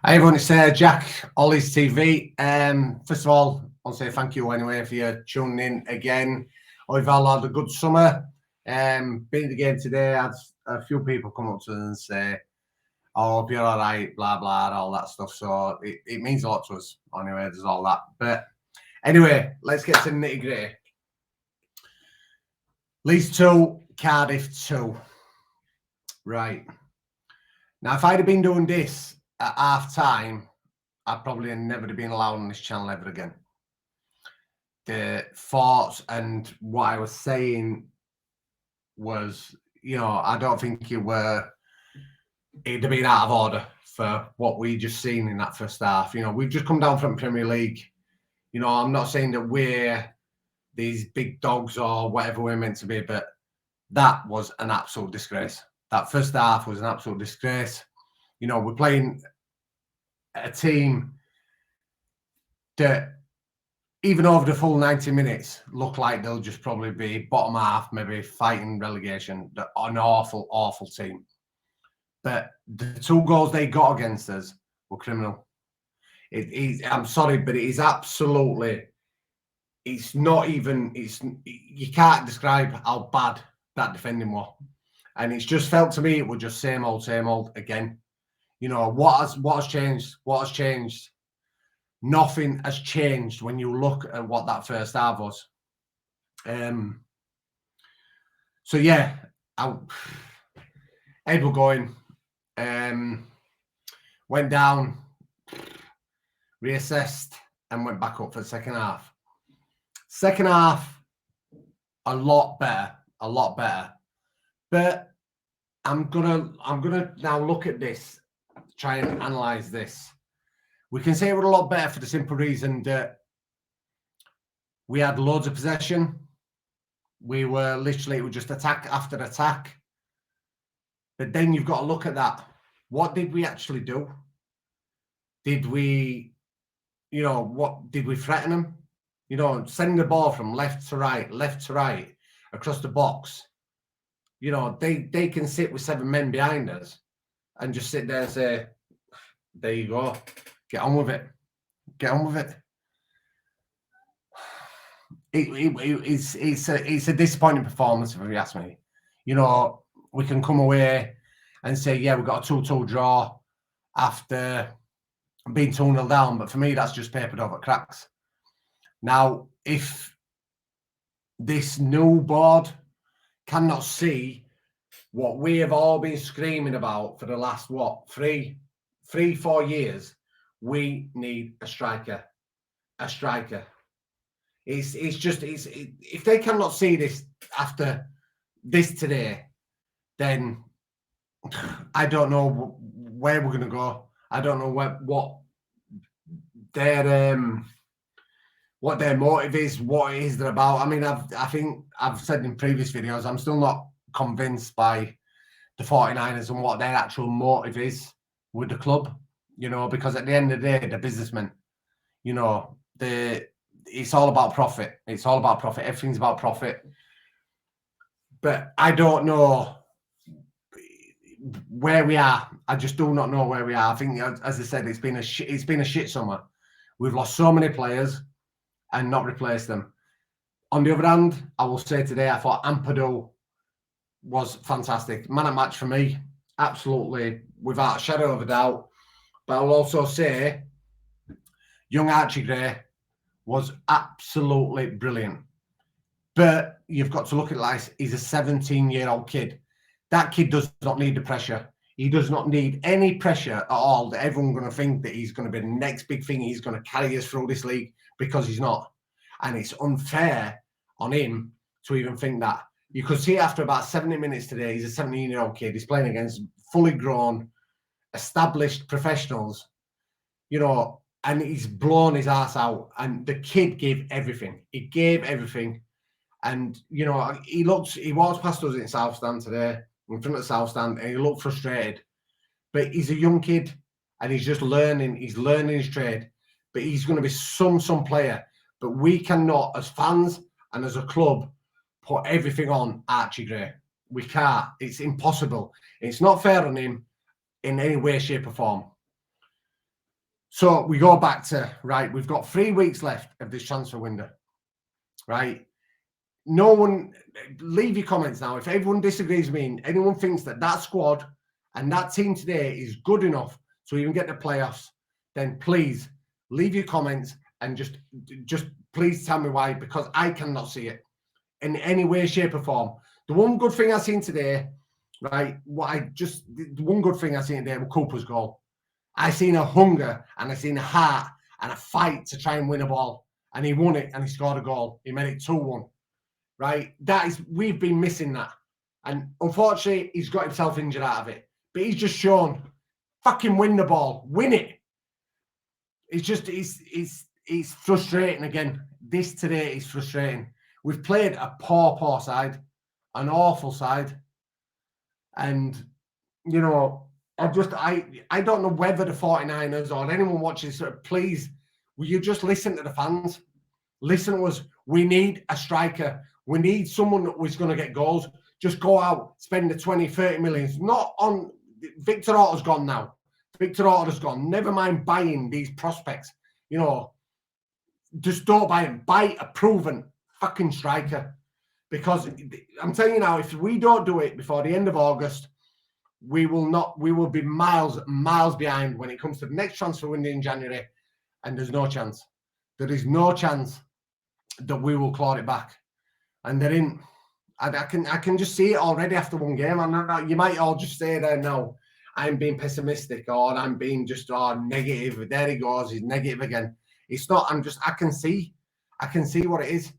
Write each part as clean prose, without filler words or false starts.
Hi everyone, it's Jack, Ollie's TV. First of all, I want to say thank you anyway for you tuning in again. Hope you've all had a good summer. Been to the game today, I had a few people come up to us and say, "Oh, hope you're all right," blah, blah, all that stuff. So it means a lot to us. Anyway, there's all that. But anyway, let's get to the nitty gritty. Leeds 2, Cardiff 2. Right. Now, if I'd have been doing this at half time, I'd probably never have been allowed on this channel ever again. The thoughts and what I was saying was, I don't think it'd have been out of order for what we just seen in that first half. We've just come down from Premier League. I'm not saying that we're these big dogs or whatever we're meant to be, but that was an absolute disgrace. That first half was an absolute disgrace. We're playing a team that even over the full 90 minutes look like they'll just probably be bottom half, maybe fighting relegation. An awful, awful team. But the 2 goals they got against us were criminal. I'm sorry, but it is absolutely, it's not even, you can't describe how bad that defending was. And it's just felt to me it was just same old again. What has changed? What has changed? Nothing has changed when you look at what that first half was. So yeah, head were going, went down, reassessed, and went back up for the second half. Second half, a lot better. But I'm gonna now look at this, try and analyze this. We can say it was a lot better for the simple reason that we had loads of possession. We were literally, it was just attack after attack. But then you've got to look at that. What did we actually do? Did we, what did we threaten them? Sending the ball from left to right, across the box. They can sit with 7 men behind us and just sit there and say, there you go. Get on with it. It's a disappointing performance, if you ask me. We can come away and say, yeah, we got a 2-2 draw after being 2-0 down. But for me, that's just papered over cracks. Now, if this new board cannot see what we have all been screaming about for the last, 3-4 years, we need a striker. If they cannot see this after this today, then I don't know where we're going to go. I don't know what their motive is, what it is they're about. I mean, I think I've said in previous videos, I'm still not convinced by the 49ers and what their actual motive is with the club. Because at the end of the day, they're businessmen. It's all about profit. Everything's about profit. But I don't know where we are. I just do not know where we are. I think, as I said, it's been a shit summer. We've lost so many players and not replaced them. On the other hand, I will say today, I thought Ampadu was fantastic. Man of match for me, absolutely, without a shadow of a doubt. But I'll also say, young Archie Gray was absolutely brilliant. But you've got to look at it like he's a 17-year-old kid. That kid does not need the pressure. He does not need any pressure at all that everyone's going to think that he's going to be the next big thing. He's going to carry us through this league, because he's not. And it's unfair on him to even think that. You could see after about 70 minutes today, he's a 17-year-old kid. He's playing against fully grown, established professionals, and he's blown his ass out. And the kid gave everything. He gave everything. And, he walked past us in South Stand today, in front of the South Stand, and he looked frustrated. But he's a young kid, and he's just learning. He's learning his trade. But he's going to be some player. But we cannot, as fans and as a club, put everything on Archie Gray. We can't. It's impossible. It's not fair on him in any way, shape or form. So we go back to, right, we've got 3 weeks left of this transfer window, right? No one, leave your comments now. If everyone disagrees with me and anyone thinks that that squad and that team today is good enough to even get the playoffs, then please leave your comments and just please tell me why, because I cannot see it in any way, shape, or form. The one good thing I've seen today, right? The one good thing I've seen today was Cooper's goal. I seen a hunger and I seen a heart and a fight to try and win a ball, and he won it and he scored a goal. He made it 2-1. Right? We've been missing that. And unfortunately, he's got himself injured out of it. But he's just shown, fucking win the ball. Win it. It's frustrating again. This today is frustrating. We've played a poor side, an awful side. And, you know, I don't know whether the 49ers or anyone watching this, please, will you just listen to the fans? Listen to us. We need a striker. We need someone that was going to get goals. Just go out, spend the 20, 30 million. Not on Victor Orta's gone now. Victor Orta's gone. Never mind buying these prospects. You know, just don't buy them. Buy a proven fucking striker. Because I'm telling you now, if we don't do it before the end of August, we will be miles behind when it comes to the next transfer window in January. And there's no chance. There is no chance that we will claw it back. And they're in. I can just see it already after one game. You might all just say there now, I'm being pessimistic or I'm being just negative. There he goes, he's negative again. It's not. I can see what it is.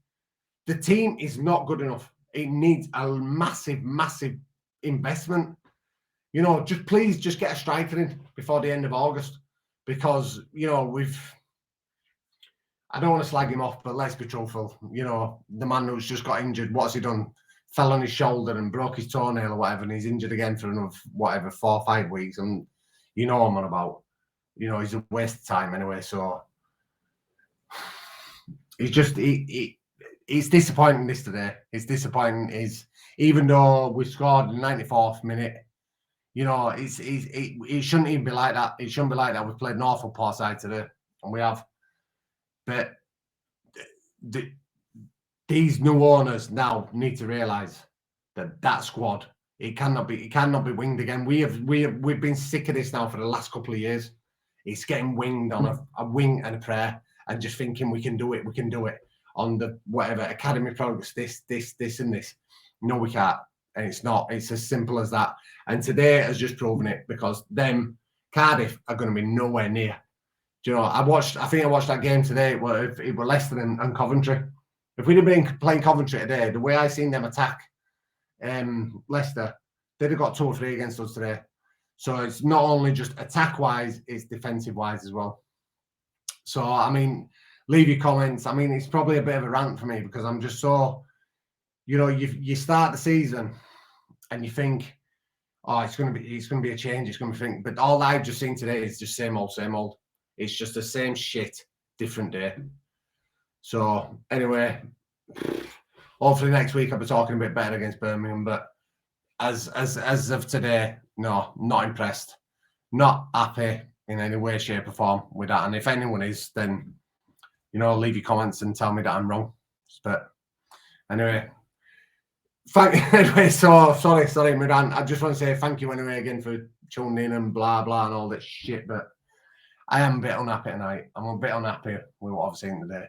The team is not good enough. It needs a massive investment. You know, please get a striker in before the end of August, because you know I don't want to slag him off, but let's be truthful. You know, the man who's just got injured, what's he done? Fell on his shoulder and broke his toenail or whatever, and he's injured again for another 4 or 5 weeks. And you know what I'm on about. You know, he's a waste of time anyway. So he's just it's disappointing this today. It's disappointing. Even though we scored in the 94th minute, you know, it shouldn't even be like that. It shouldn't be like that. We've played an awful poor side today, and we have. But these new owners now need to realise that squad, it cannot be winged again. We've been sick of this now for the last couple of years. It's getting winged on a wing and a prayer, and just thinking we can do it on the whatever academy products, this and this. No, we can't, and it's not. It's as simple as that. And today has just proven it, because Cardiff are going to be nowhere near. Do you know, I think I watched that game today. It were Leicester and Coventry. If we'd have been playing Coventry today, the way I seen them attack Leicester, they'd have got 2 or 3 against us today. So it's not only just attack-wise, it's defensive-wise as well. So, I mean, leave your comments. I mean, it's probably a bit of a rant for me, because I'm just so, you know, you start the season and you think, oh, it's going to be a change. It's going to be thing. But all I've just seen today is just same old. It's just the same shit, different day. So anyway, hopefully next week I'll be talking a bit better against Birmingham. But as of today, no, not impressed, not happy in any way, shape, or form with that. And if anyone is, then you know, leave your comments and tell me that I'm wrong. But anyway, so sorry, Miran. I just want to say thank you anyway again for tuning in and blah blah and all this shit. But I am a bit unhappy tonight. I'm a bit unhappy with what I've seen today,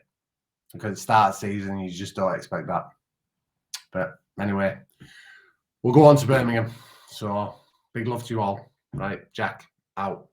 because at the start of the season, you just don't expect that. But anyway, we'll go on to Birmingham. So big love to you all. Right, Jack, out.